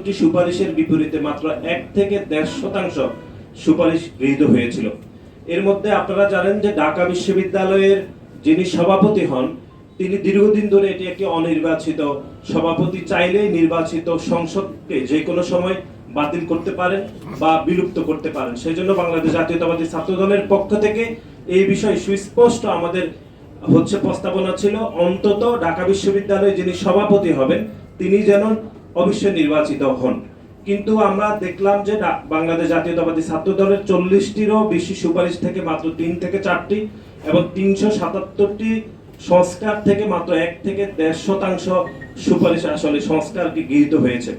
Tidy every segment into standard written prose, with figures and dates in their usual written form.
৭৭টি সুপারিশের বিপরীতে মাত্র 1 থেকে 1.5% সুপারিশ গৃহীত হয়েছিল। এর মধ্যে আপনারা জানেন যে ঢাকা বিশ্ববিদ্যালয়ের যিনি সভাপতি হন তিনি দীর্ঘদিন ধরে এটি একটি অনির্বাচিত সভাপতি, চাইলেই নির্বাচিত সংসদকে যে কোনো সময় বাতিল করতে পারেন বা বিলুপ্ত করতে পারেন। সেই জন্য বাংলাদেশ জাতীয়তাবাদী ছাত্র দলের পক্ষ থেকে এই বিষয়ে সুস্পষ্ট আমাদের প্রস্তাবনা ছিল, অন্তত ঢাকা বিশ্ববিদ্যালয়ে যিনি সভাপতি হবেন তিনি যেন অবশ্যই নির্বাচিত হন। কিন্তু আমরা দেখলাম যে বাংলাদেশ জাতীয়তাবাদী ছাত্র দলের 40টিরও বেশি সুপারিশ থেকে মাত্র 3 থেকে 4টি এবং 377টি সংস্কার থেকে মাত্র 1 থেকে 1.5% সুপারিশ আসলে সংস্কারকে গৃহীত হয়েছে।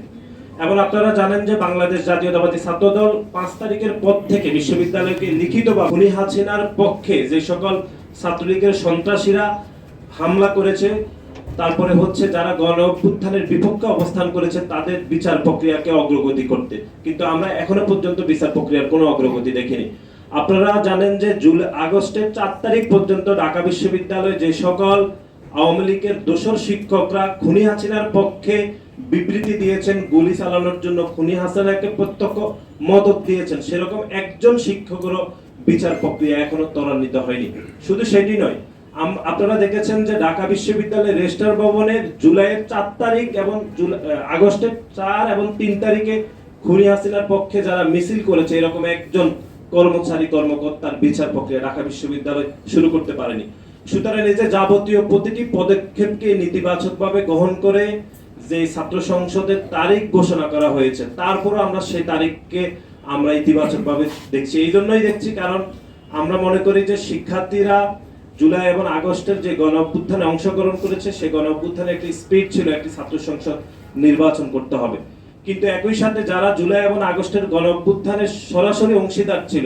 এবং আপনারা জানেন যে বাংলাদেশ জাতীয়তাবাদী ছাত্র দল 5 তারিখের পর থেকে বিশ্ববিদ্যালয়কে লিখিত বা খুনি হাসিনার পক্ষে যে সকল ছাত্রলীগের সন্ত্রাসীরা হামলা করেছে, তারপরে যারা গণ অভ্যুত্থানের বিপক্ষে অবস্থান করেছে তাদের বিচার প্রক্রিয়াকে অগ্রগতি করতে, কিন্তু আমরা এখনো পর্যন্ত বিচার প্রক্রিয়ার কোনো অগ্রগতি দেখিনি। আপনারা জানেন যে আগস্টের 4 তারিখ পর্যন্ত ঢাকা বিশ্ববিদ্যালয়ে যে সকল আওয়ামী লীগের দোসর শিক্ষকরা খুনি হাসিনার পক্ষে বিবৃতি দিয়েছেন, গুলি চালানোর জন্য খুনি হাসিনাকে প্রত্যক্ষ মদত দিয়েছেন, সেরকম একজন শিক্ষকেরও বিচার প্রক্রিয়া এখনো ত্বরান্বিত হয়নি। শুধু সেটি নয়, আপনারা দেখেছেন যে ঢাকা বিশ্ববিদ্যালয়ের রেজিস্ট্রার ভবনের জুলাইয়ের 4 তারিখ এবং আগস্টের 4 এবং 3 তারিখে খুনি হাসিনার পক্ষে যারা মিছিল করেছে এরকম একজন কর্মকর্তার বিচার প্রক্রিয়া ঢাকা বিশ্ববিদ্যালয় শুরু করতে পারেনি। সুতরাং এই যে যাবতীয় প্রতিটি পদক্ষেপকে নেতিবাচকভাবে গ্রহণ করে যে ছাত্র সংসদের তারিখ ঘোষণা করা হয়েছে, তারপরও আমরা সেই তারিখকে আমরা ইতিবাচকভাবে দেখছি। এই জন্যই দেখছি কারণ আমরা মনে করি যে শিক্ষার্থীরা জুলাই এবং আগস্টের যে গণ অভ্যুত্থানে অংশগ্রহণ করেছে সেই গণ অভ্যুত্থানে একটি স্পিড ছিল, একটি ছাত্র সংসদ নির্বাচন করতে হবে। কিন্তু একই সাথে যারা জুলাই এবং আগস্টের গণ অভ্যুত্থানের সরাসরি অংশীদার ছিল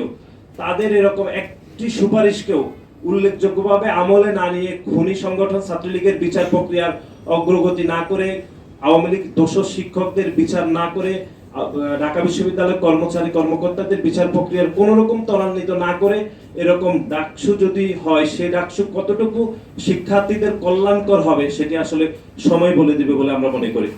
তাদের এরকম একটি সুপারিশকেও উল্লেখযোগ্যভাবে আমলে না নিয়ে খুনি সংগঠন ছাত্রলীগের বিচার প্রক্রিয়ার অগ্রগতি না করে, আওয়ামী লীগ দোষর শিক্ষকদের বিচার না করে, ঢাকা বিশ্ববিদ্যালয়ের কর্মকর্তাদের বিচার প্রক্রিয়ার কোন রকম ত্বরান্বিত না করে এরকম ডাকসু যদি হয়, সে ডাকসু কতটুকু শিক্ষার্থীদের কল্যাণকর হবে সেটি আসলে সময় বলে দিবে বলে আমরা মনে করি।